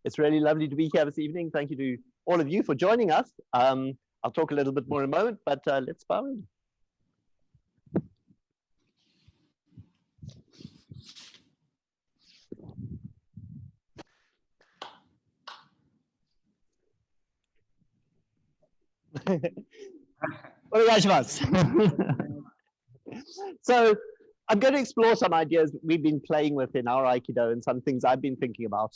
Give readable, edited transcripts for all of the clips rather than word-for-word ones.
It's really lovely to be here this evening. Thank you to all of you for joining us. I'll talk a little bit more in a moment, but let's bow in. So I'm going to explore some ideas that we've been playing with in our Aikido and some things I've been thinking about.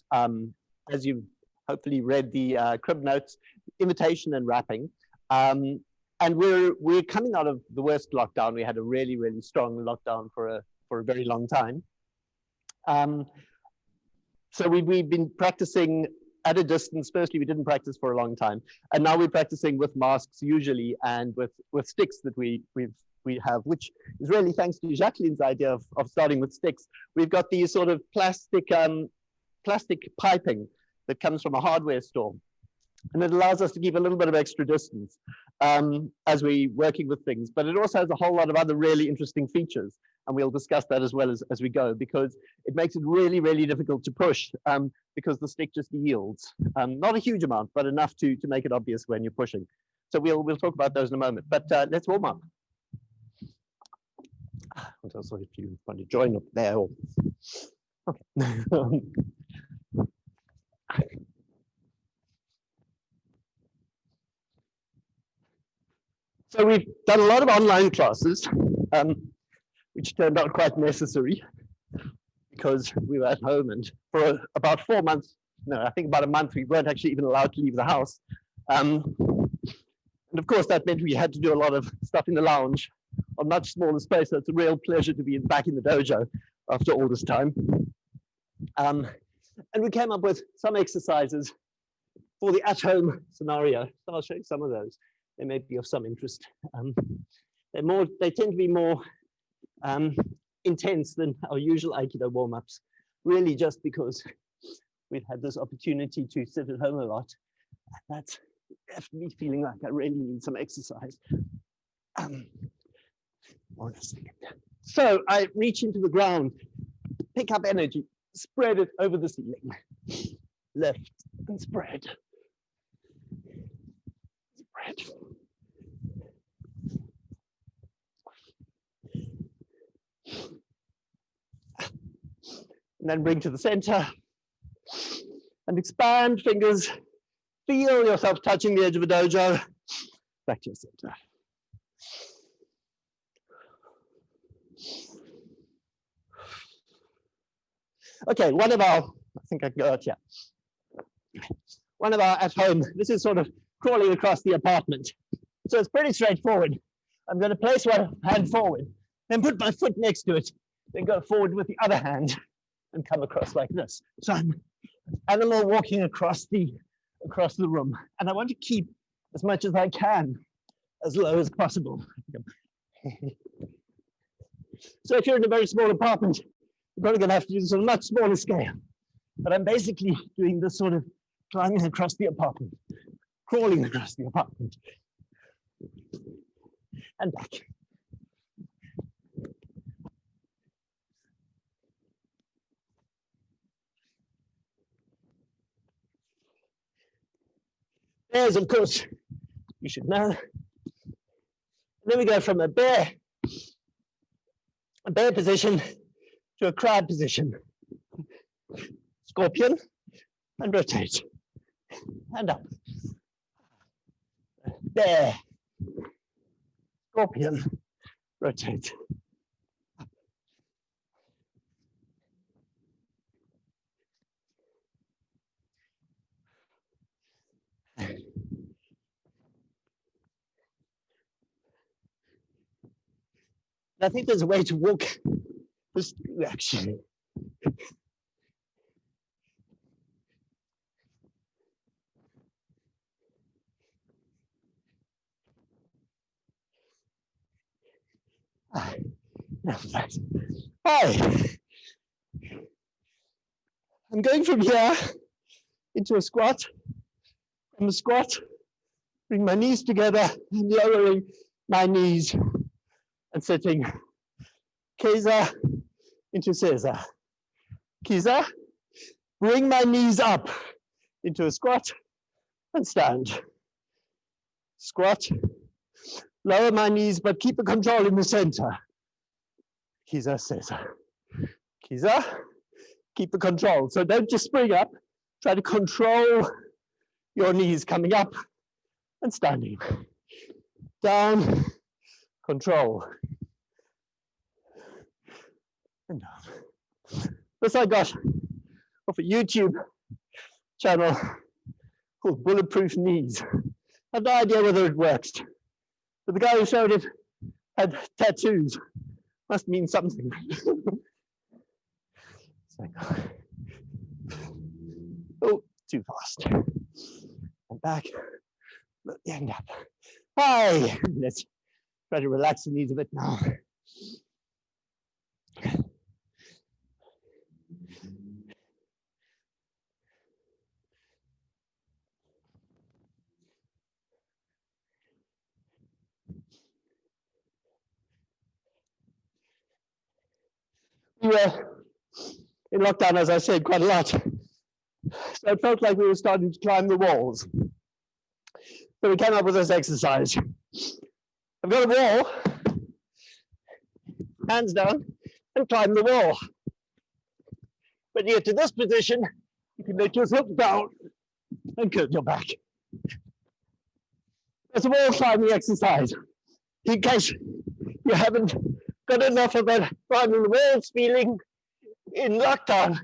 As you've hopefully read the crib notes, invitation and wrapping. And we're coming out of the worst lockdown. We had a really, really strong lockdown for a very long time. So we've been practicing at a distance. Firstly, we didn't practice for a long time. And now we're practicing with masks usually and with sticks that we have, which is really thanks to Jacqueline's idea of starting with sticks. We've got these sort of plastic piping that comes from a hardware store. And it allows us to keep a little bit of extra distance as we're working with things. But it also has a whole lot of other really interesting features. And we'll discuss that as well as we go, because it makes it really, really difficult to push because the stick just yields. Not a huge amount, but enough to make it obvious when you're pushing. So we'll talk about those in a moment. But let's warm up. What else if you want to join up there? Okay. So we've done a lot of online classes, which turned out quite necessary because we were at home, and for about 4 months, no, I think about a month, we weren't actually even allowed to leave the house. And of course, that meant we had to do a lot of stuff in the lounge on much smaller space. So it's a real pleasure to be back in the dojo after all this time. And we came up with some exercises for the at-home scenario. So I'll show you some of those. They may be of some interest. They tend to be more intense than our usual Aikido warm-ups, really just because we've had this opportunity to sit at home a lot. And that's left me feeling like I really need some exercise. Hold on a second. So I reach into the ground, pick up energy, spread it over the ceiling, lift and spread. Spread. And then bring to the center and expand fingers. Feel yourself touching the edge of a dojo. Back to your center. Okay, one of our, I think I can go out here. One of our at home, this is sort of crawling across the apartment. So it's pretty straightforward. I'm going to place one hand forward, then put my foot next to it, then go forward with the other hand and come across like this. So I'm animal walking across the room. And I want to keep as much as I can as low as possible. So if you're in a very small apartment, you're probably going to have to do this on a much smaller scale. But I'm basically doing this sort of climbing across the apartment, crawling across the apartment, and back. There's, of course, you should know. And then we go from a bear position to a crab position. Scorpion, and rotate, and up. Bear, scorpion, rotate. I think there's a way to walk this direction. Hi. I'm going from here into a squat. From a squat, bring my knees together and lowering my knees and sitting. Keiza into Seiza. Keiza, bring my knees up into a squat and stand. Squat, lower my knees, but keep the control in the center. Kiyosawa Sensei. Kiyosawa, keep the control. So don't just spring up, try to control your knees coming up and standing. Down, control. And down. This I got off a YouTube channel called Bulletproof Knees. I have no idea whether it works, but the guy who showed it had tattoos. Must mean something. Oh, too fast. And back, look the end up. Hi, let's try to relax the knees a bit now. We were in lockdown, as I said, quite a lot. So it felt like we were starting to climb the walls. So we came up with this exercise. I've got a wall, hands down, and climb the wall. When you get to this position, you can let yourself down and curve your back. That's a wall climbing exercise. In case you haven't got enough of that climbing the walls feeling in lockdown.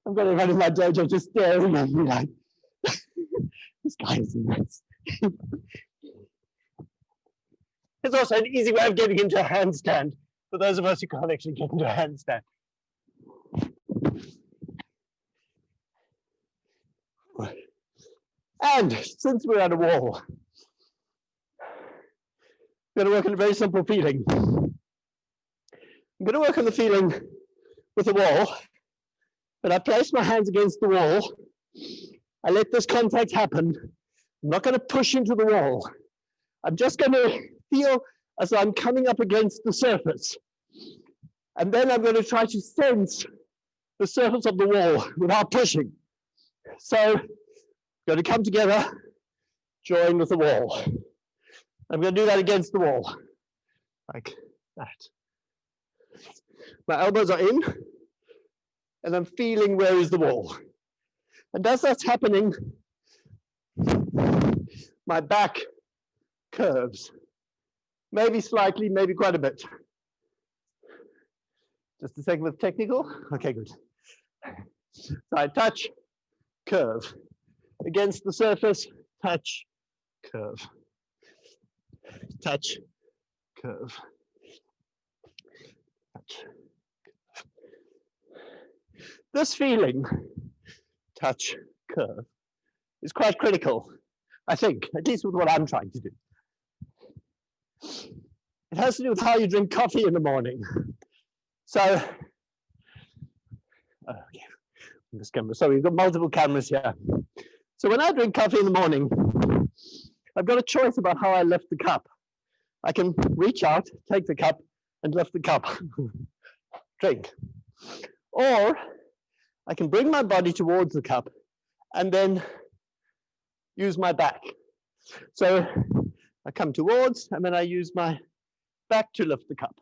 I'm going to run in my dojo just staring at me like, this guy is nuts. It's also an easy way of getting into a handstand for those of us who can't actually get into a handstand. And since we're at a wall, I'm going to work on a very simple feeling. I'm going to work on the feeling with the wall, but I place my hands against the wall. I let this contact happen. I'm not going to push into the wall. I'm just going to feel as I'm coming up against the surface. And then I'm going to try to sense the surface of the wall without pushing. So I'm going to come together, join with the wall. I'm going to do that against the wall, like that. My elbows are in, and I'm feeling where is the wall. And as that's happening, my back curves. Maybe slightly, maybe quite a bit. Just a second with technical. Okay, good. So I touch, curve. Against the surface, touch, curve. Touch, curve. Touch, curve. This feeling, touch, curve, is quite critical, I think, at least with what I'm trying to do. It has to do with how you drink coffee in the morning. So, okay, this camera. So we've got multiple cameras here. So when I drink coffee in the morning, I've got a choice about how I lift the cup. I can reach out, take the cup, and lift the cup, drink. Or I can bring my body towards the cup and then use my back. So I come towards and then I use my back to lift the cup.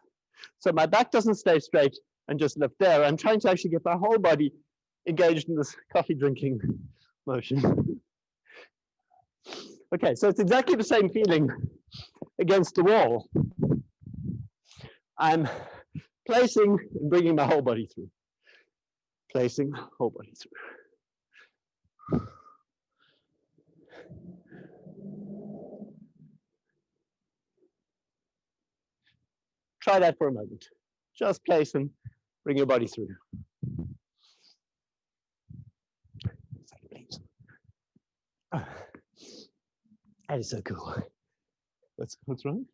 So my back doesn't stay straight and just lift there. I'm trying to actually get my whole body engaged in this coffee drinking motion. Okay, so it's exactly the same feeling against the wall. I'm placing and bringing my whole body through. Placing whole body through. Try that for a moment. Just place and bring your body through. That is so cool. What's wrong?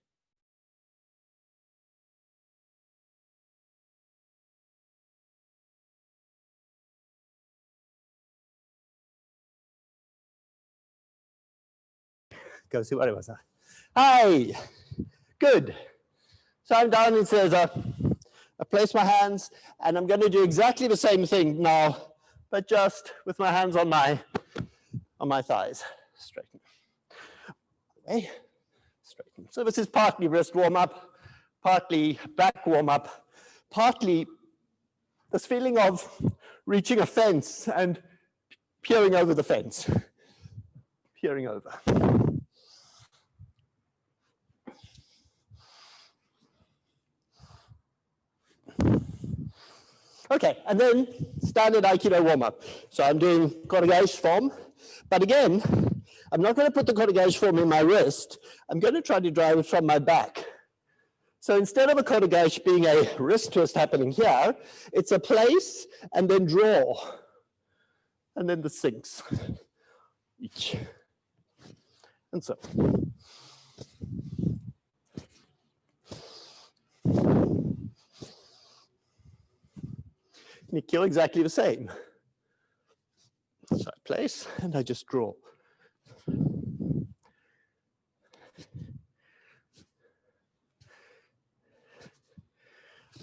Go see what it was. Hi, good. So I'm down in Caesar. I place my hands, and I'm going to do exactly the same thing now, but just with my hands on my thighs. Straighten. Okay. Straighten. So this is partly wrist warm-up, partly back warm-up, partly this feeling of reaching a fence and peering over the fence. Peering over. Okay, and then standard Aikido warm-up. So I'm doing kotegaeshi form, but again, I'm not going to put the kotegaeshi form in my wrist. I'm going to try to drive it from my back. So instead of a kotegaeshi being a wrist twist happening here, it's a place and then draw, and then the sinks, each, and so. And you kill exactly the same. So I place and I just draw.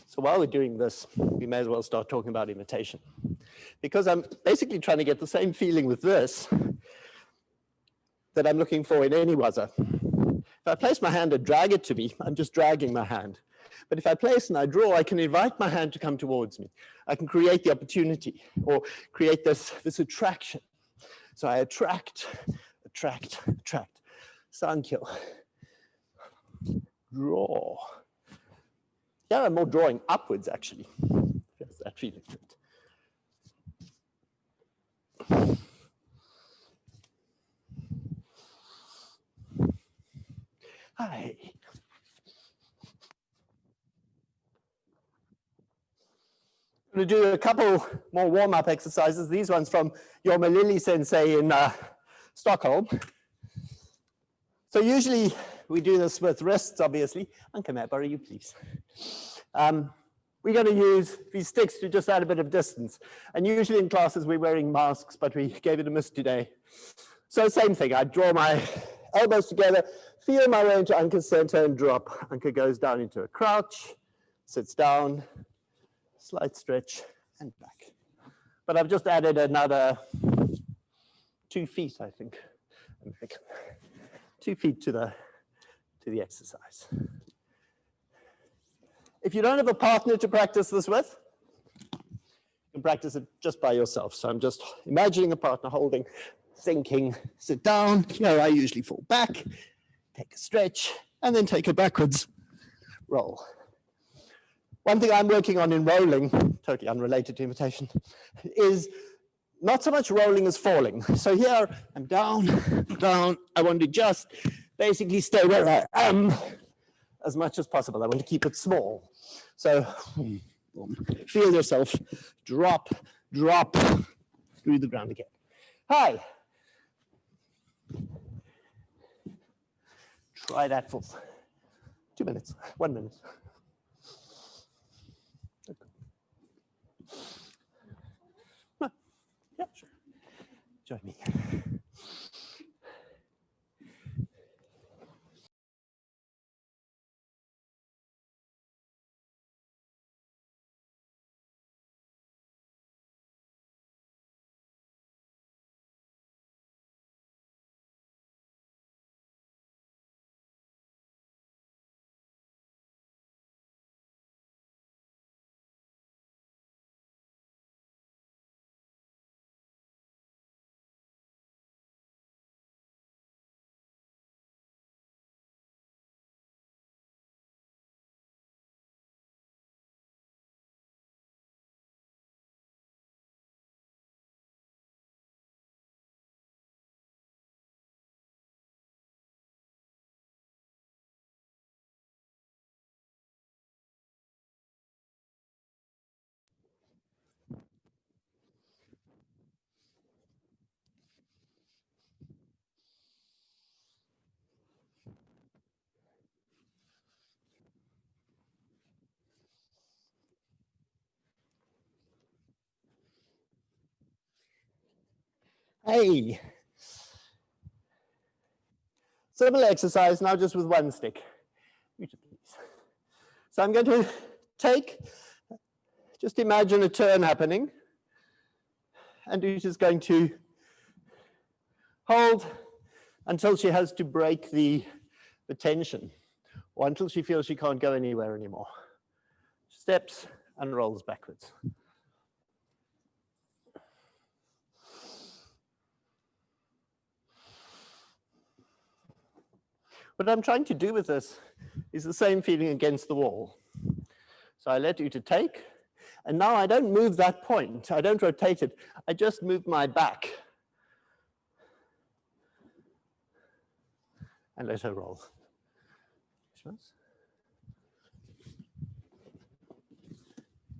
So while we're doing this, we may as well start talking about imitation. Because I'm basically trying to get the same feeling with this that I'm looking for in any waza. If I place my hand and drag it to me, I'm just dragging my hand. But if I place and I draw, I can invite my hand to come towards me. I can create the opportunity or create this attraction. So I attract, attract, attract. Sankyo. Draw. Yeah, I'm more drawing upwards, actually. That's that feeling. Hi. I'm going to do a couple more warm-up exercises. These ones from Jorma Lyly Sensei in Stockholm. So usually we do this with wrists, obviously. And come here, borrow you, please. We're going to use these sticks to just add a bit of distance. And usually in classes we're wearing masks, but we gave it a miss today. So same thing, I draw my elbows together, feel my way into Anka's center and drop. Anka goes down into a crouch, sits down, slight stretch, and back. But I've just added another 2 feet, I think. 2 feet to the exercise. If you don't have a partner to practice this with, you can practice it just by yourself. So I'm just imagining a partner holding, thinking, sit down. I usually fall back, take a stretch, and then take a backwards roll. One thing I'm working on in rolling, totally unrelated to imitation, is not so much rolling as falling. So here I'm down, down. I want to just basically stay where I am as much as possible. I want to keep it small. So feel yourself drop, drop through the ground again. Hi. Try that for 2 minutes, 1 minute. Yeah, sure. Join me. Hey. Similar exercise, now just with one stick. So I'm going to take just imagine a turn happening. And she's going to hold until she has to break the tension, or until she feels she can't go anywhere anymore. Steps and rolls backwards. What I'm trying to do with this is the same feeling against the wall. So I let Uta take, and now I don't move that point. I don't rotate it. I just move my back and let her roll.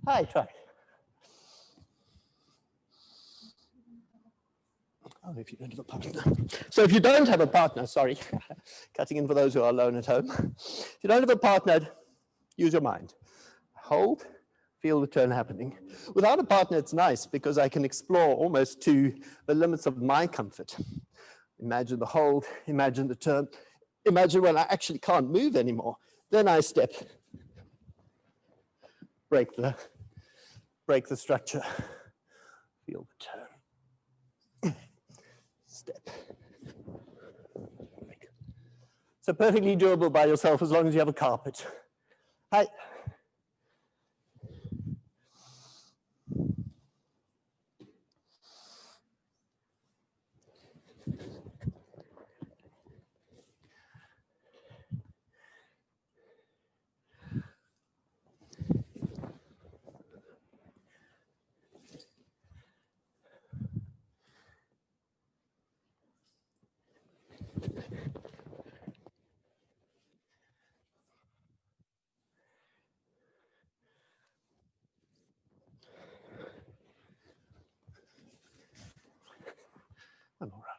Hi, try. Oh, if you don't have a partner. So if you don't have a partner, sorry, cutting in for those who are alone at home. If you don't have a partner, use your mind. Hold, feel the turn happening. Without a partner, it's nice because I can explore almost to the limits of my comfort. Imagine the hold, imagine the turn, imagine when I actually can't move anymore. Then I step, break the structure, feel the turn. Step. So perfectly doable by yourself as long as you have a carpet. Hi. And all around.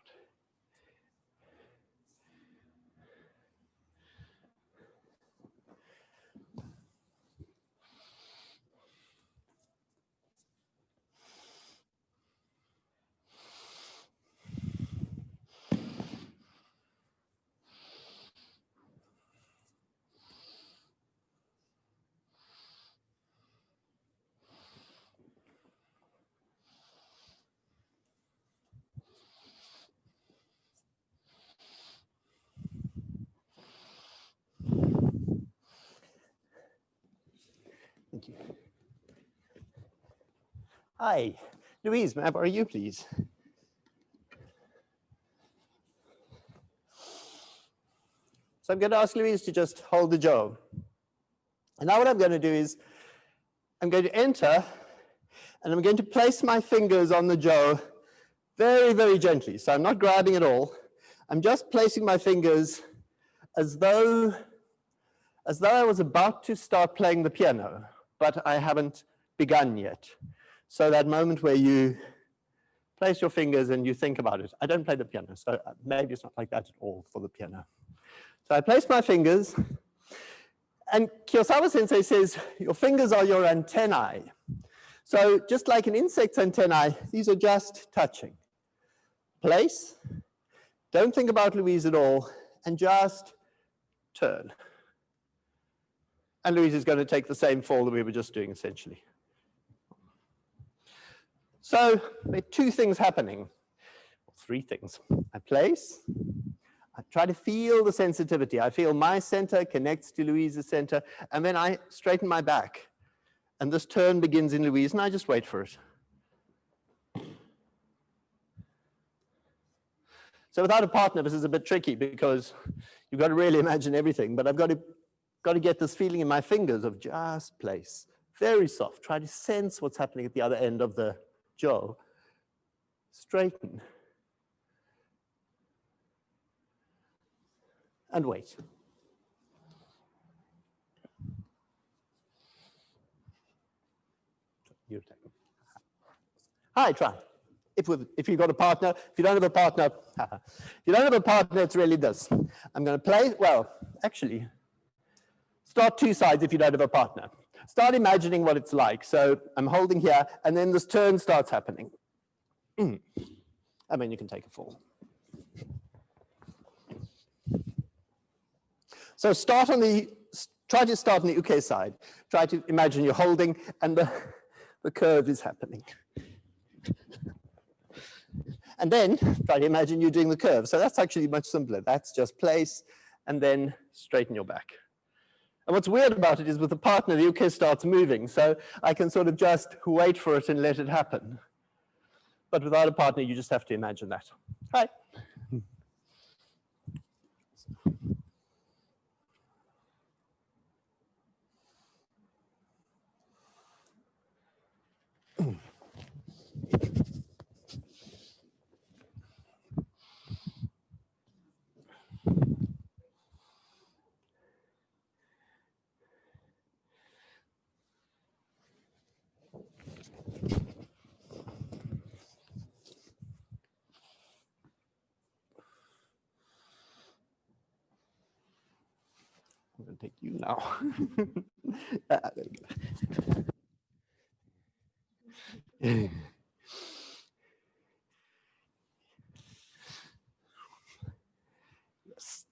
Thank you. Hi, Louise, may I borrow you, please? So I'm going to ask Louise to just hold the jaw. And now what I'm going to do is I'm going to enter and I'm going to place my fingers on the jaw very, very gently. So I'm not grabbing at all. I'm just placing my fingers as though I was about to start playing the piano, but I haven't begun yet. So that moment where you place your fingers and you think about it. I don't play the piano, so maybe it's not like that at all for the piano. So I place my fingers, and Kiyosawa Sensei says, your fingers are your antennae. So just like an insect's antennae, these are just touching. Place, don't think about Louise at all, and just turn. And Louise is going to take the same fall that we were just doing, essentially. So there are two things happening, three things. I place, I try to feel the sensitivity. I feel my center connects to Louise's center, and then I straighten my back. And this turn begins in Louise, and I just wait for it. So without a partner, this is a bit tricky because you've got to really imagine everything, but I've got to get this feeling in my fingers of just place. Very soft. Try to sense what's happening at the other end of the jaw. Straighten. And wait. Hi, try. If you've got a partner, if you don't have a partner, if you don't have a partner, it's really this. I'm going to play, well, actually, start two sides if you don't have a partner. Start imagining what it's like. So I'm holding here, and then this turn starts happening. And then you can take a fall. So try to start on the uke side. Try to imagine you're holding, and the curve is happening. And then try to imagine you doing the curve. So that's actually much simpler. That's just place and then straighten your back. And what's weird about it is with a partner, the uke starts moving. So I can sort of just wait for it and let it happen. But without a partner, you just have to imagine that. Hi. I'm going to take you now. There we go. Yes.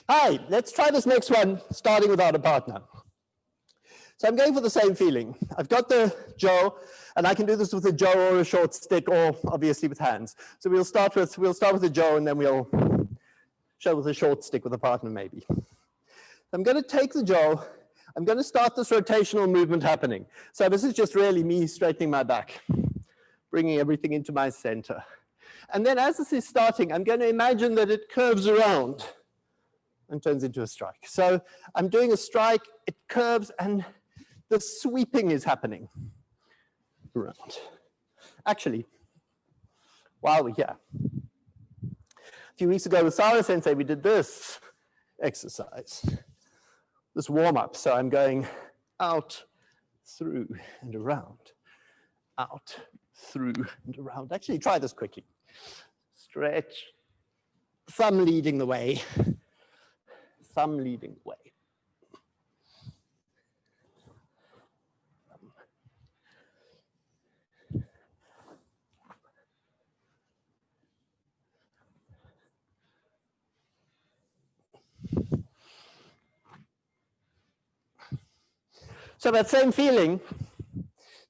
Hi, let's try this next one, starting without a partner. So I'm going for the same feeling. I've got the jo, and I can do this with a jo or a short stick, or obviously with hands. So we'll start with the jo, and then we'll show with a short stick with a partner maybe. I'm going to take the jo. I'm going to start this rotational movement happening. So this is just really me straightening my back, bringing everything into my center. And then as this is starting, I'm going to imagine that it curves around and turns into a strike. So I'm doing a strike, it curves, and the sweeping is happening around. Actually, while we're here, a few weeks ago with Sara Sensei, we did this exercise, this warm-up. So I'm going out, through, and around, out, through, and around. Actually, try this quickly. Stretch, thumb leading the way. Thumb leading the way. So that same feeling,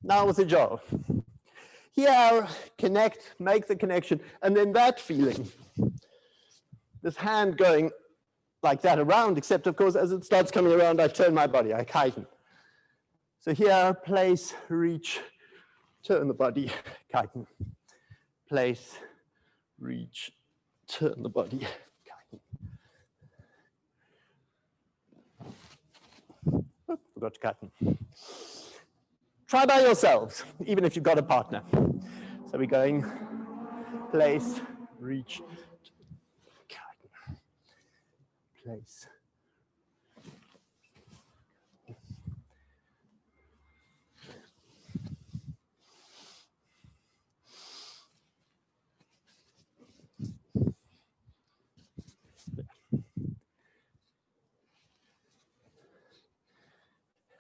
now with the jo. Here, connect, make the connection, and then that feeling. This hand going like that around, except of course, as it starts coming around, I turn my body, I kiten. So here, place, reach, turn the body, kiten. Place, reach, turn the body, kiten. Oh, forgot to kiten. Try by yourselves, even if you've got a partner. So we're going, place, reach, kiten. Place.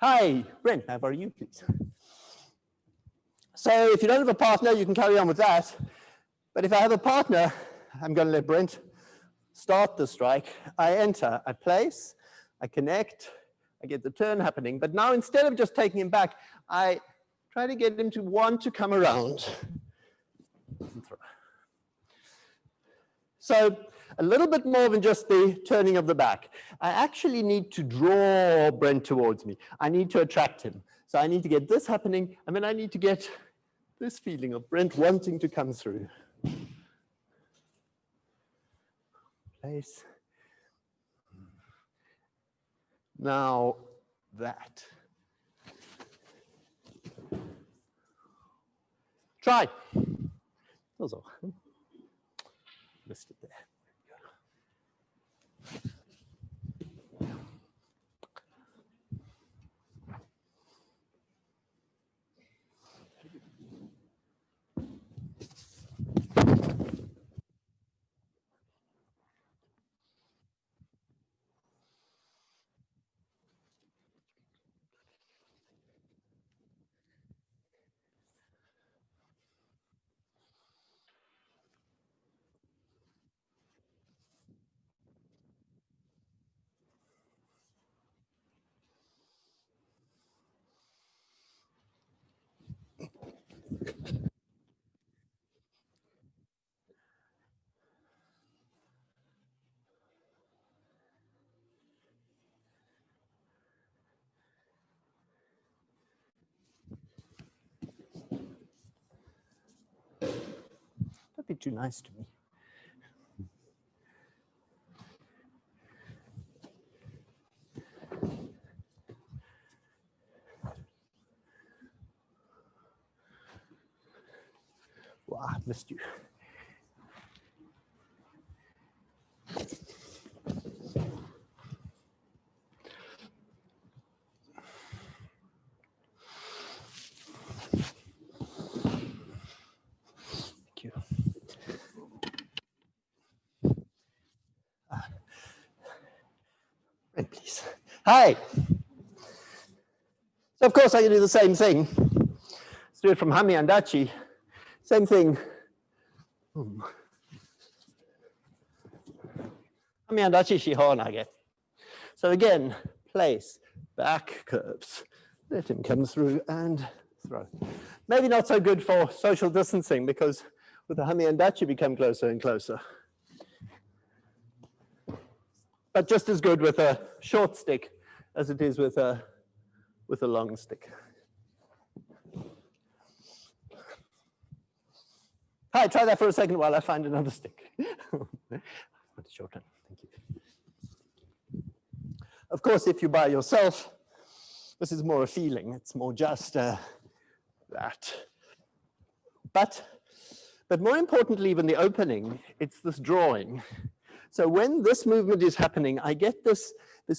Hi, Brent, how are you, please? So if you don't have a partner, you can carry on with that. But if I have a partner, I'm going to let Brent start the strike. I enter, I place, I connect, I get the turn happening. But now instead of just taking him back, I try to get him to want to come around. So a little bit more than just the turning of the back. I actually need to draw Brent towards me. I need to attract him. So I need to get this happening, and then I need to get this feeling of Brent wanting to come through. Place. Now that. Try. Also. Missed it there. Don't be too nice to me. Wow, I missed you. Thank you. Right, please. Hi. So of course I can do the same thing. Let's do it from Hami Andachi. Same thing. Hami Andachi Shihonage. So again, place, back curves. Let him come through and throw. Maybe not so good for social distancing because with the Hami Andachi become closer and closer. But just as good with a short stick as it is with a long stick. Hi, try that for a second while I find another stick. Short one. Thank you. Of course, if you're by yourself, this is more a feeling. It's more just that. But more importantly than the opening, it's this drawing. So when this movement is happening, I get this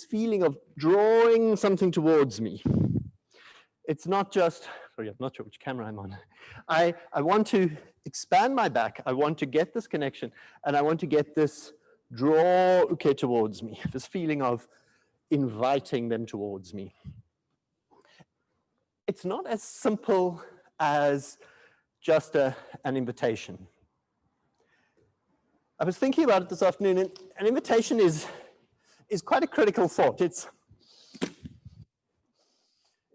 feeling of drawing something towards me. It's not just, sorry, I'm not sure which camera I'm on. I want to expand my back. I want to get this connection, and I want to get this draw uke towards me, this feeling of inviting them towards me. It's not as simple as just an invitation. I was thinking about it this afternoon, and an invitation is quite a critical thought. It's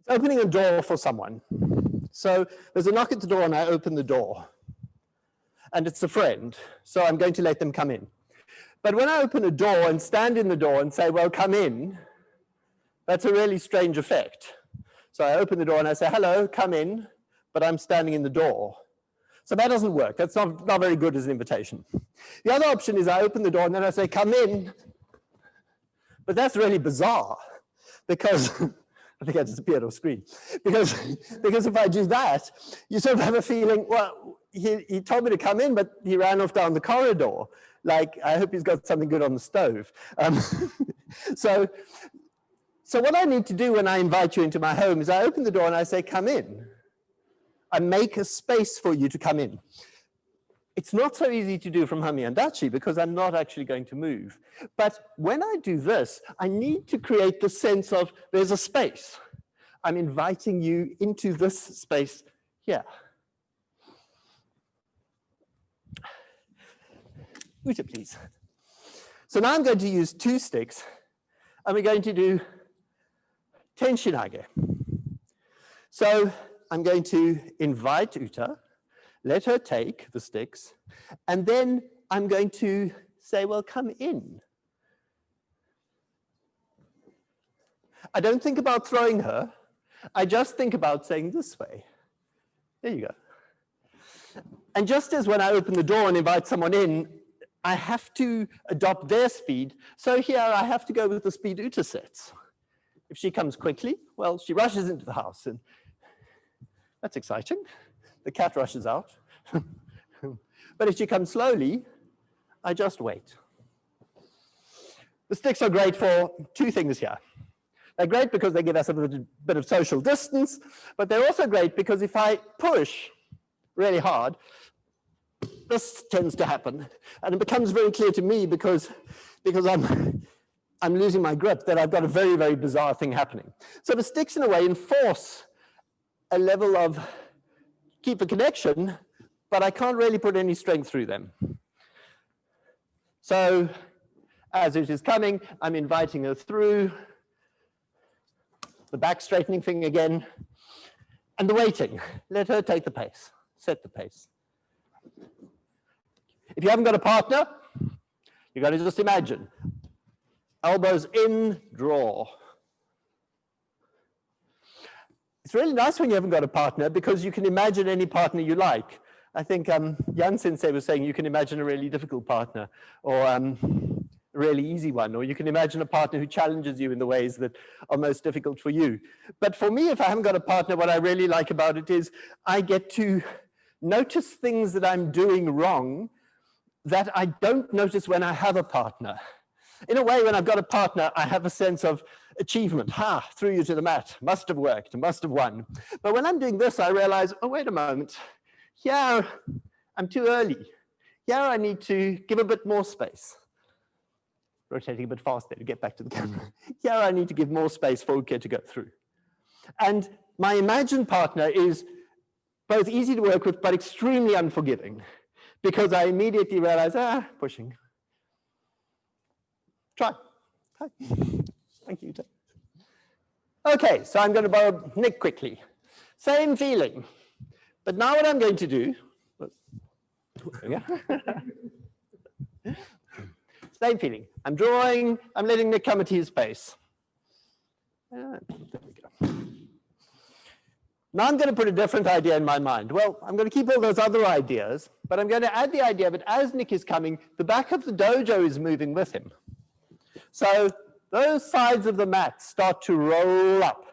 opening a door for someone. So there's a knock at the door and I open the door. And it's a friend, so I'm going to let them come in. But when I open a door and stand in the door and say, well, come in, that's a really strange effect. So I open the door and I say, hello, come in, but I'm standing in the door. So that doesn't work. That's not very good as an invitation. The other option is I open the door and then I say, come in. But that's really bizarre because I think I disappeared off screen. Because if I do that, you sort of have a feeling, well, he told me to come in, but he ran off down the corridor. Like, I hope he's got something good on the stove. So what I need to do when I invite you into my home is I open the door and I say, come in. I make a space for you to come in. It's not so easy to do from Hami Andachi because I'm not actually going to move. But when I do this, I need to create the sense of there's a space. I'm inviting you into this space here. Uta, please. So now I'm going to use 2 sticks, and we're going to do Tenshinage. So I'm going to invite Uta, let her take the sticks, and then I'm going to say, well, come in. I don't think about throwing her. I just think about saying this way. There you go. And just as when I open the door and invite someone in, I have to adopt their speed. So here I have to go with the speed Uta sets. If she comes quickly, well, she rushes into the house, and that's exciting. The cat rushes out. But if she comes slowly, I just wait. The sticks are great for two things here. They're great because they give us a bit of social distance, but they're also great because if I push really hard, this tends to happen. And it becomes very clear to me because I'm losing my grip that I've got a very, very bizarre thing happening. So the sticks, in a way, enforce a level of keep a connection, but I can't really put any strength through them. So as it is coming, I'm inviting her through. The back straightening thing again, and the waiting. Let her take the pace, set the pace. If you haven't got a partner, you've got to just imagine. Elbows in, draw. It's really nice when you haven't got a partner because you can imagine any partner you like. I think Jan Sensei was saying you can imagine a really difficult partner or a really easy one, or you can imagine a partner who challenges you in the ways that are most difficult for you. But for me, if I haven't got a partner, what I really like about it is I get to notice things that I'm doing wrong that I don't notice when I have a partner. In a way, when I've got a partner, I have a sense of achievement. Ha, threw you to the mat, must have worked, must have won. But when I'm doing this, I realize, oh, wait a moment. Here, I'm too early. Here, I need to give a bit more space. Rotating a bit faster to get back to the camera. Here I need to give more space for Uke to go through. And my imagined partner is both easy to work with, but extremely unforgiving because I immediately realize, pushing. Try. Hi. Thank you. Okay, so I'm going to borrow Nick quickly. Same feeling. But now what I'm going to do, same feeling. I'm drawing, I'm letting Nick come at his pace. There we go. Now I'm going to put a different idea in my mind. Well, I'm going to keep all those other ideas, but I'm going to add the idea that as Nick is coming, the back of the dojo is moving with him. So those sides of the mat start to roll up.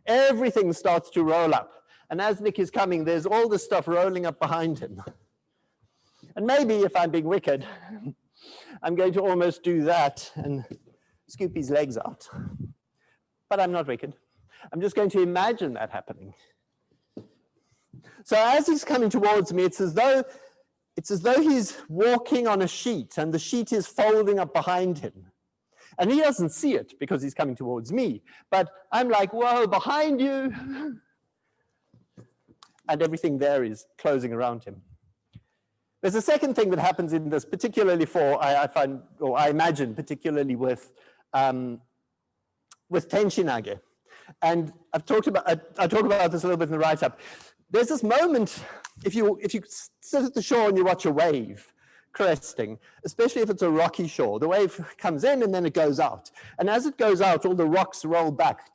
Everything starts to roll up. And as Nick is coming, there's all this stuff rolling up behind him. And maybe, if I'm being wicked, I'm going to almost do that and scoop his legs out. But I'm not wicked. I'm just going to imagine that happening. So as he's coming towards me, it's as though he's walking on a sheet and the sheet is folding up behind him. And he doesn't see it because he's coming towards me. But I'm like, whoa, behind you. And everything there is closing around him. There's a second thing that happens in this, particularly I find, or I imagine, particularly with Tenshinage. And I talk about this a little bit in the write-up. There's this moment, if you sit at the shore and you watch a wave cresting, especially if it's a rocky shore, the wave comes in and then it goes out. And as it goes out, all the rocks roll back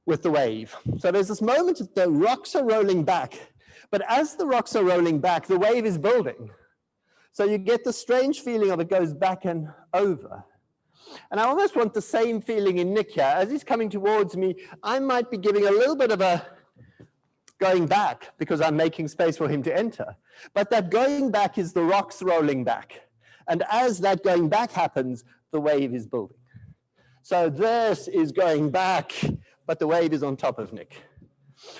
with the wave. So there's this moment that the rocks are rolling back, but as the rocks are rolling back, the wave is building. So you get the strange feeling of it goes back and over. And I almost want the same feeling in Nick here. As he's coming towards me, I might be giving a little bit of a going back because I'm making space for him to enter. But that going back is the rocks rolling back. And as that going back happens, the wave is building. So this is going back, but the wave is on top of Nick.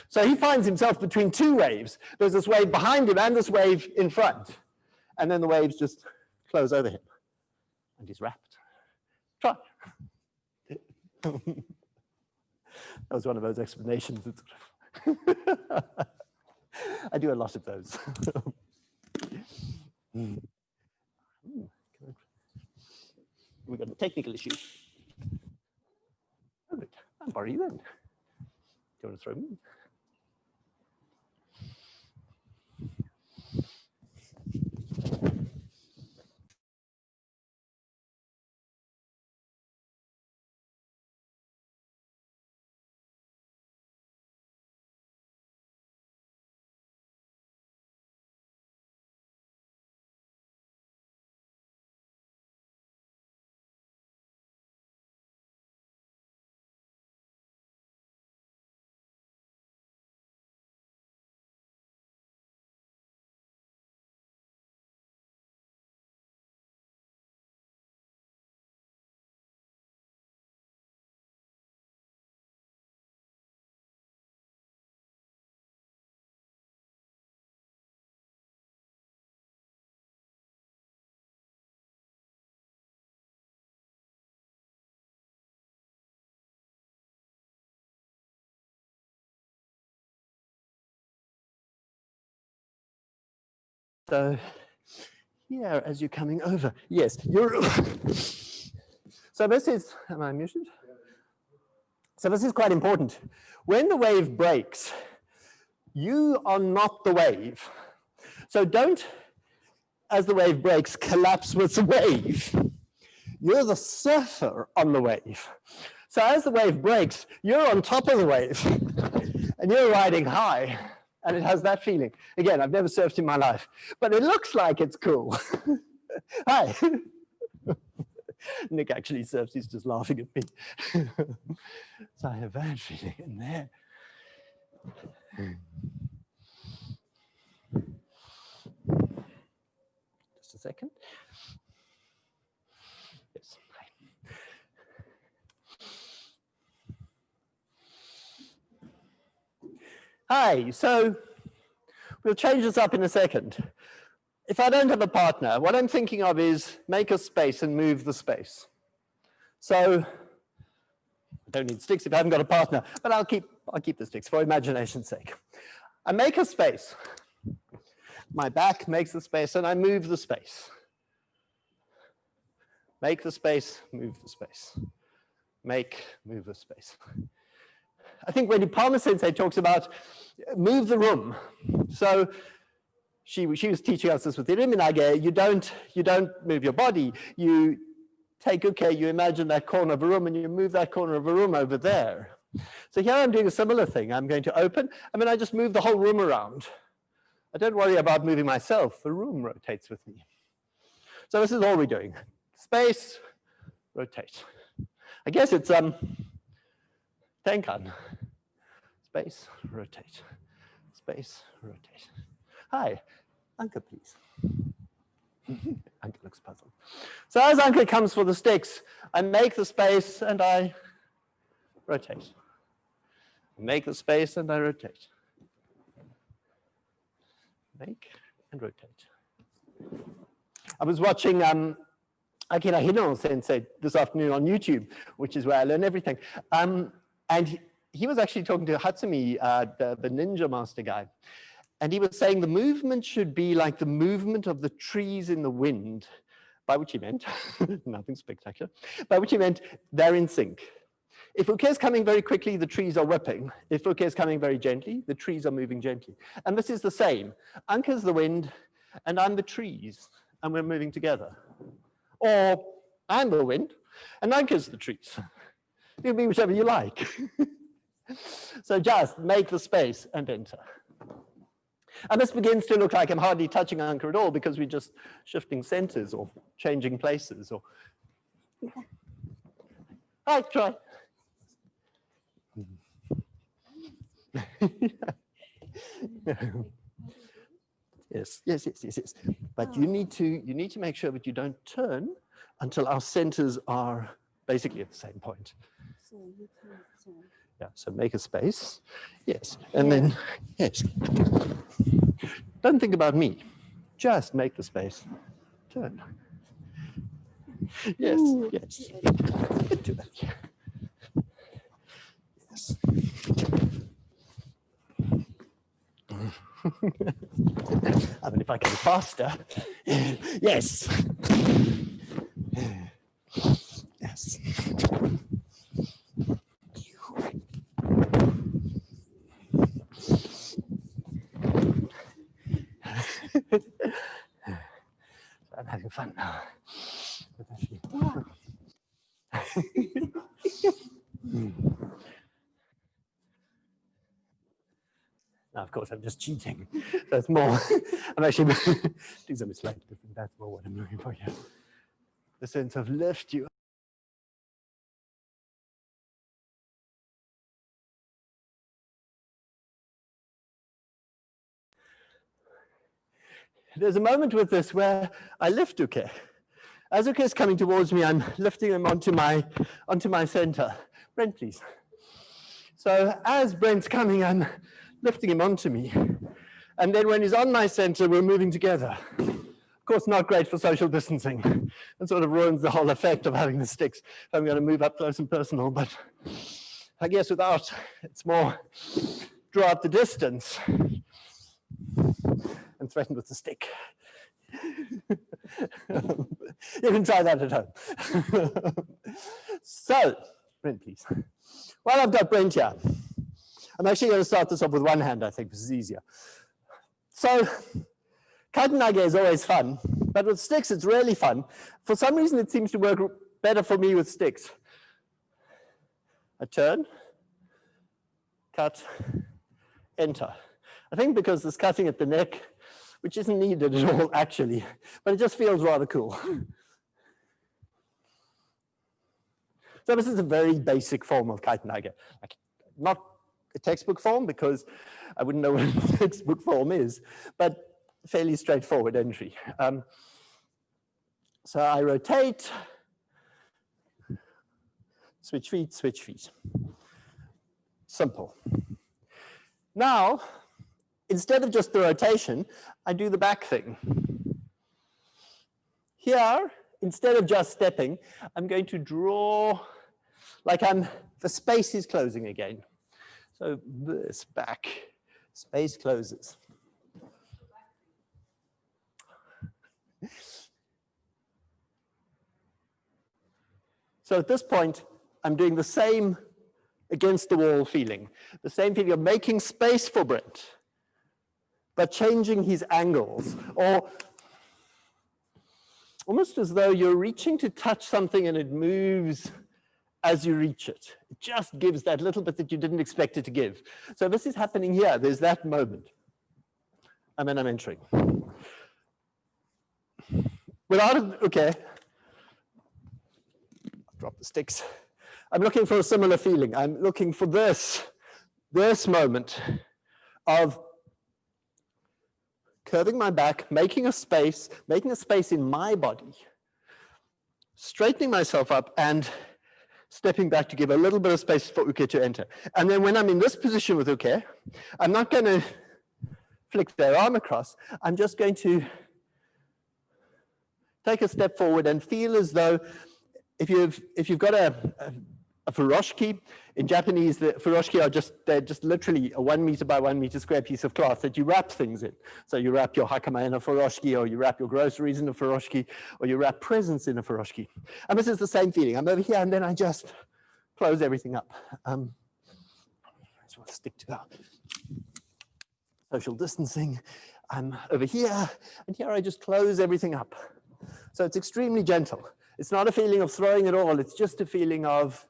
So he finds himself between two waves. There's this wave behind him and this wave in front. And then the waves just close over him. And he's wrapped. Try. That was one of those explanations. I do a lot of those. We've got a technical issue. I'll borrow you then. Do you want to throw me? So here, as you're coming over, yes, you're. So this is, am I muted? So this is quite important. When the wave breaks, you are not the wave. So don't, as the wave breaks, collapse with the wave. You're the surfer on the wave. So as the wave breaks, you're on top of the wave and you're riding high, and it has that feeling. Again, I've never surfed in my life, but it looks like it's cool. Hi. Nick actually surfs, he's just laughing at me. So I have that feeling in there. Just a second. Yes. Hi, so we'll change this up in a second. If I don't have a partner, what I'm thinking of is make a space and move the space. So I don't need sticks if I haven't got a partner, but I'll keep the sticks for imagination's sake. I make a space. My back makes the space and I move the space. Make the space, move the space. Make, move the space. I think when Jorma Sensei talks about move the room. So she was teaching us this with the Riminage. You don't move your body. You take you imagine that corner of a room and you move that corner of a room over there. So here I'm doing a similar thing. I'm going to open, and then I just move the whole room around. I don't worry about moving myself. The room rotates with me. So this is all we're doing. Space, rotate. I guess it's Tenkan. Space, rotate. Space, rotate. Hi, Anka, please. Anka looks puzzled. So as Anka comes for the sticks, I make the space and I rotate. Make the space and I rotate. Make and rotate. I was watching Endo Sensei this afternoon on YouTube, which is where I learn everything. And he was actually talking to Hatsumi, the ninja master guy. And he was saying the movement should be like the movement of the trees in the wind, by which he meant, nothing spectacular, by which he meant they're in sync. If uke is coming very quickly, the trees are whipping. If uke is coming very gently, the trees are moving gently. And this is the same. Anka's the wind, and I'm the trees, and we're moving together. Or I'm the wind, and Anka's the trees. You can be whichever you like. So just make the space and enter. And this begins to look like I'm hardly touching Anka at all because we're just shifting centers or changing places. Or I try. Yes. But you need to make sure that you don't turn until our centers are basically at the same point. Yeah, so make a space. Yes, and then, yes. Don't think about me. Just make the space. Turn. Yes, yes. Do that. Yes. I mean, if I can be faster. Yes. Yes. I'm having fun now. Now, of course, I'm just cheating. That's more. I'm actually doing something slightly different. That's more what I'm looking for here. The sense of lift you. There's a moment with this where I lift uke. As uke is coming towards me, I'm lifting him onto my center. Brent, please. So as Brent's coming, I'm lifting him onto me. And then when he's on my center, we're moving together. Of course, not great for social distancing. It sort of ruins the whole effect of having the sticks. I'm going to move up close and personal, but I guess without, it's more draw out the distance and threaten with the stick. You can try that at home. So, Brent, please. While I've got Brent here, I'm actually going to start this off with one hand, I think this is easier. So, Kaitenage is always fun, but with sticks it's really fun. For some reason it seems to work better for me with sticks. I turn, cut, enter. I think because there's cutting at the neck, which isn't needed at all actually, but it just feels rather cool. So this is a very basic form of Kaitenage. Like, not a textbook form because I wouldn't know what a textbook form is, but fairly straightforward entry. So I rotate, switch feet, switch feet. Simple. Now, instead of just the rotation, I do the back thing. Here, instead of just stepping, I'm going to draw like the space is closing again. So this back, space closes. So at this point, I'm doing the same against the wall feeling, the same feeling of making space for Brent, but changing his angles, or almost as though you're reaching to touch something and it moves as you reach it. It just gives that little bit that you didn't expect it to give. So this is happening here. There's that moment. And then I'm entering. Without it, okay. Drop the sticks. I'm looking for a similar feeling. I'm looking for this moment of curving my back, making a space in my body, straightening myself up and stepping back to give a little bit of space for uke to enter. And then when I'm in this position with uke, I'm not going to flick their arm across. I'm just going to take a step forward and feel as though if you've got a furoshiki, in Japanese, the furoshiki are they're just literally a 1 meter by 1 meter square piece of cloth that you wrap things in. So you wrap your hakama in a furoshiki, or you wrap your groceries in a furoshiki, or you wrap presents in a furoshiki. And this is the same feeling. I'm over here and then I just close everything up. I just want to stick to our social distancing. I'm over here, and here I just close everything up. So it's extremely gentle. It's not a feeling of throwing it all, it's just a feeling of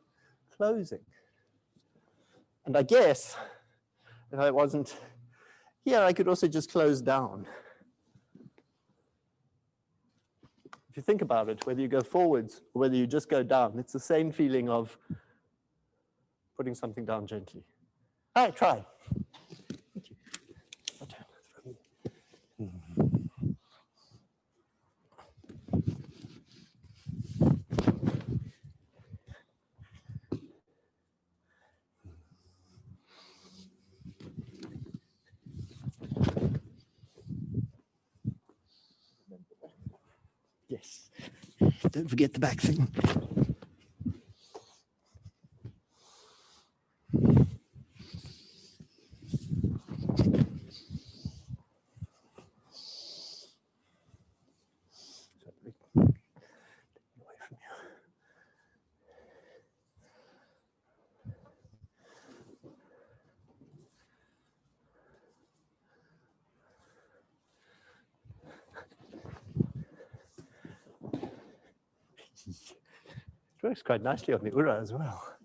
closing. And I guess, if I wasn't here, I could also just close down. If you think about it, whether you go forwards or whether you just go down, it's the same feeling of putting something down gently. All right, try. Thank you. Yes, don't forget the back thing. It works quite nicely on the ura as well.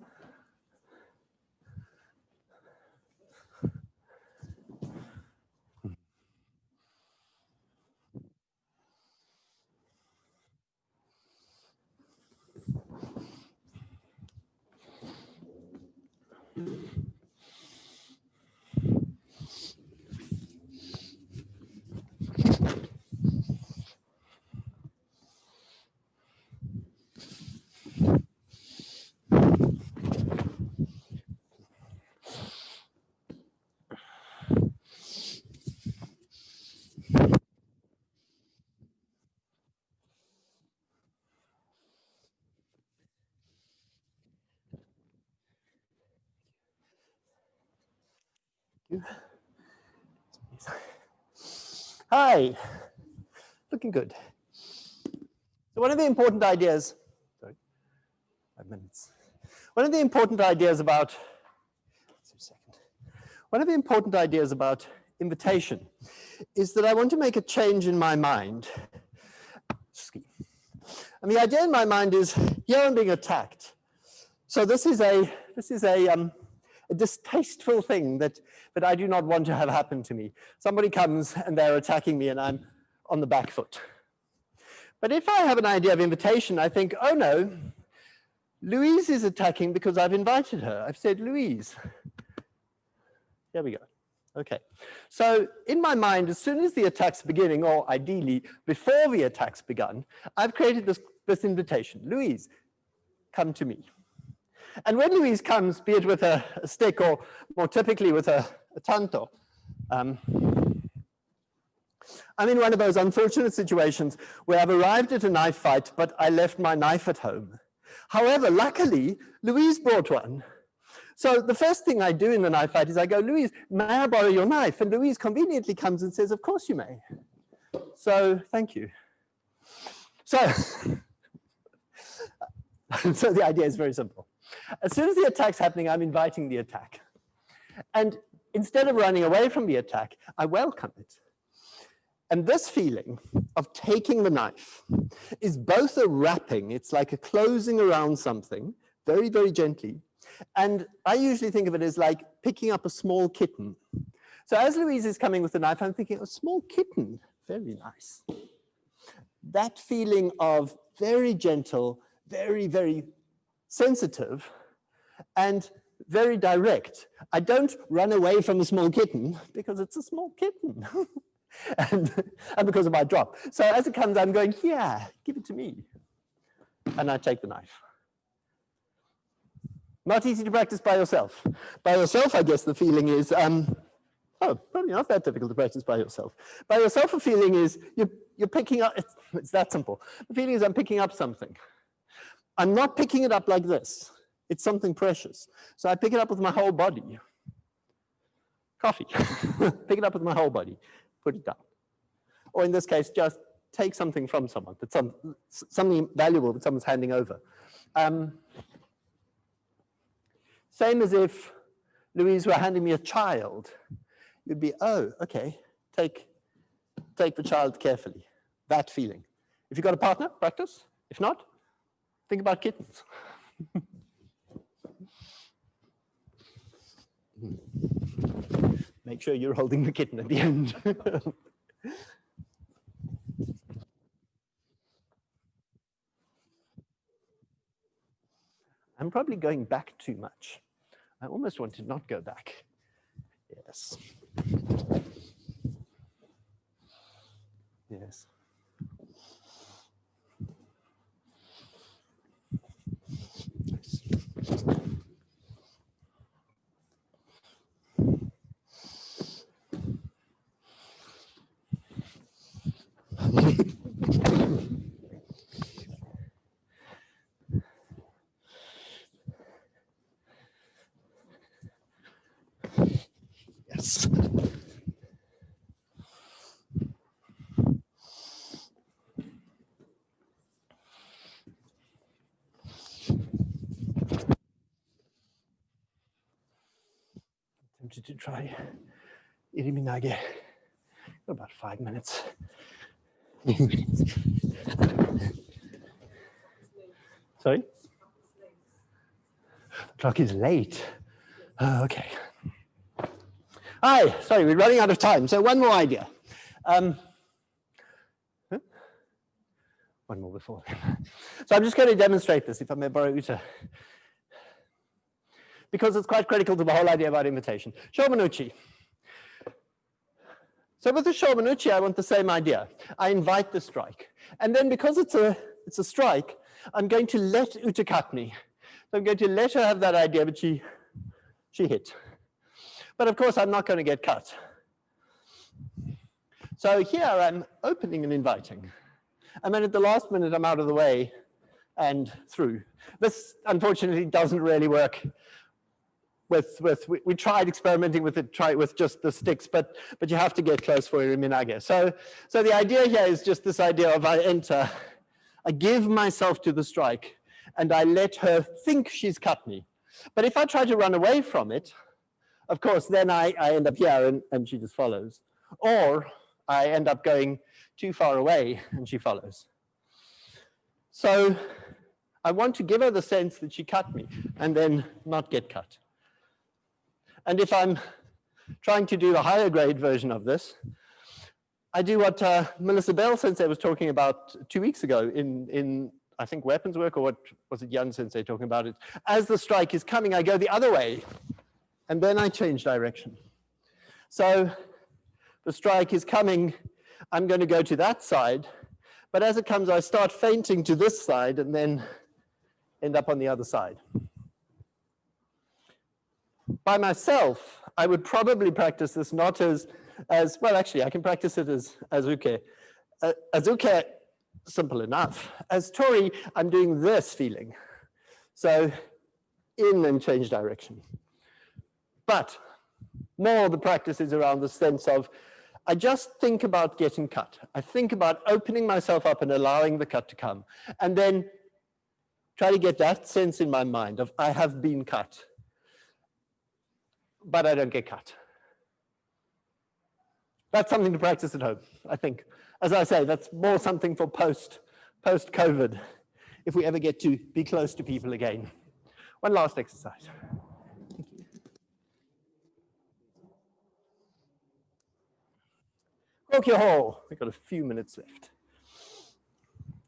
Hi. looking good. So one of the important ideas, sorry, 5 minutes. One of the important ideas about, one of the important ideas about invitation is that I want to make a change in my mind. And the idea in my mind is, here I'm being attacked. So this is a distasteful thing that I do not want to have happen to me. Somebody comes and they're attacking me and I'm on the back foot. But if I have an idea of invitation, I think, oh no, Louise is attacking because I've invited her. I've said, Louise. Here we go. Okay. So in my mind, as soon as the attack's beginning, or ideally before the attack's begun, I've created this invitation. Louise, come to me. And when Louise comes, be it with a stick or more typically with a tanto, I'm in one of those unfortunate situations where I've arrived at a knife fight, but I left my knife at home. However, luckily, Louise brought one. So the first thing I do in the knife fight is I go, Louise, may I borrow your knife? And Louise conveniently comes and says, of course you may. So thank you. So, so the idea is very simple. As soon as the attack's happening, I'm inviting the attack. And instead of running away from the attack, I welcome it. And this feeling of taking the knife is both a wrapping, it's like a closing around something, very, very gently. And I usually think of it as like picking up a small kitten. So as Louise is coming with the knife, I'm thinking, a small kitten, very nice. That feeling of very gentle, very, very sensitive, and very direct. I don't run away from a small kitten because it's a small kitten. and because of my drop. So as it comes, I'm going, yeah, give it to me. And I take the knife. Not easy to practice by yourself. By yourself, I guess the feeling is, probably not that difficult to practice by yourself. By yourself, the feeling is you're picking up, it's that simple. The feeling is I'm picking up something. I'm not picking it up like this. It's something precious. So I pick it up with my whole body. Coffee. Pick it up with my whole body. Put it down. Or in this case, just take something from someone, that's something valuable that someone's handing over. Same as if Louise were handing me a child. You'd be, oh, okay, take the child carefully. That feeling. If you've got a partner, practice. If not, think about kittens. Make sure you're holding the kitten at the end. I'm probably going back too much. I almost want to not go back. Yes. Yes. Yes. Tempted to try Iriminage. About 5 minutes. Sorry? The clock is late. Oh, okay. Hi, sorry, we're running out of time. So one more idea. One more before. So I'm just going to demonstrate this, if I may borrow Uta. Because it's quite critical to the whole idea about invitation. Shomanuchi. So with the Shomanuchi, I want the same idea. I invite the strike. And then because it's a strike, I'm going to let Uta cut me. So I'm going to let her have that idea, but she hit. But of course, I'm not going to get cut. So here I'm opening and inviting. And then at the last minute, I'm out of the way and through. This, unfortunately, doesn't really work we tried experimenting with it, with just the sticks, but you have to get close for Iriminage. So the idea here is just this idea of I enter, I give myself to the strike, and I let her think she's cut me. But if I try to run away from it, of course, then I end up here and she just follows. Or I end up going too far away and she follows. So I want to give her the sense that she cut me and then not get cut. And if I'm trying to do the higher grade version of this, I do what Melissa Bell Sensei was talking about 2 weeks ago in I think weapons work, or what was it Jan Sensei talking about it. As the strike is coming, I go the other way, and then I change direction. So the strike is coming, I'm going to go to that side, but as it comes, I start feinting to this side and then end up on the other side. By myself, I would probably practice this not as well, actually, I can practice it as uke. As uke, simple enough. As tori, I'm doing this feeling. So in and change direction. But more the practice is around the sense of, I just think about getting cut. I think about opening myself up and allowing the cut to come. And then try to get that sense in my mind of, I have been cut, but I don't get cut. That's something to practice at home, I think. As I say, that's more something for post-COVID, if we ever get to be close to people again. One last exercise. Kokyo-ho, we've got a few minutes left.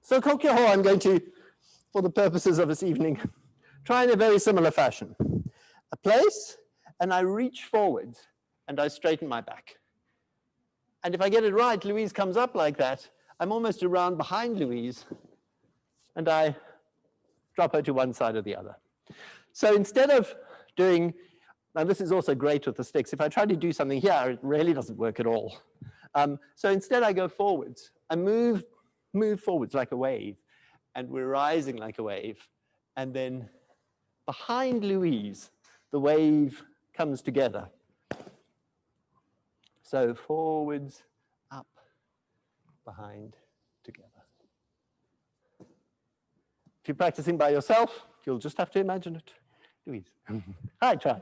So Kokyo-ho, I'm going to, for the purposes of this evening, try in a very similar fashion. I place, and I reach forwards, and I straighten my back. And if I get it right, Louise comes up like that. I'm almost around behind Louise, and I drop her to one side or the other. So instead of doing, now this is also great with the sticks, if I try to do something here, it really doesn't work at all. So instead I go forwards. I move forwards like a wave, and we're rising like a wave. And then behind Louise, the wave comes together. So forwards, up, behind, together. If you're practicing by yourself, you'll just have to imagine it. Louise. Hi, try.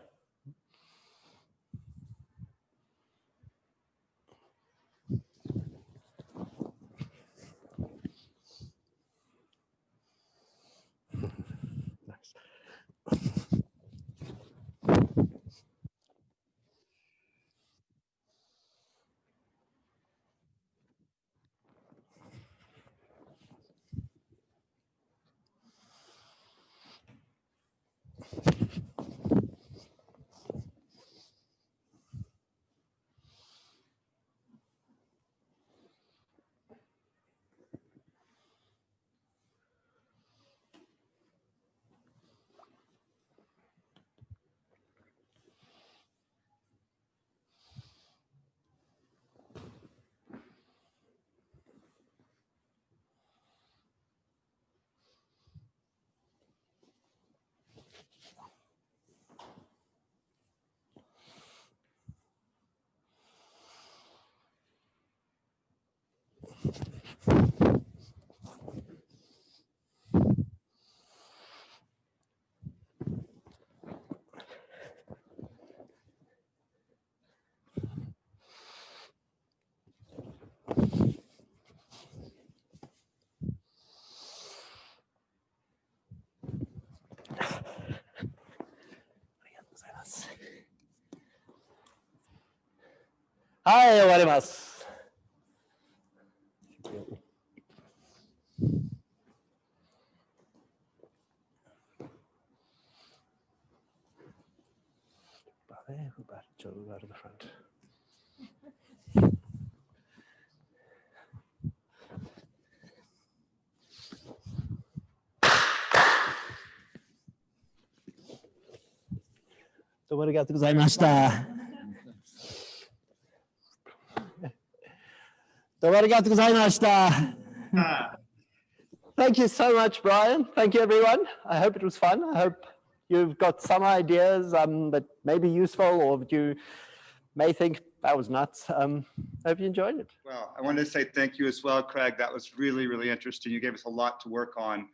Hi, 終わります。Go to the front.どうもありがとうございました。どうもありがとうございました。Thank you so much, Brian. Thank you, everyone. I hope it was fun. I hope you've got some ideas that may be useful, or that you may think that was nuts. Hope you enjoyed it. Well, I wanted to say thank you as well, Craig. That was really, really interesting. You gave us a lot to work on.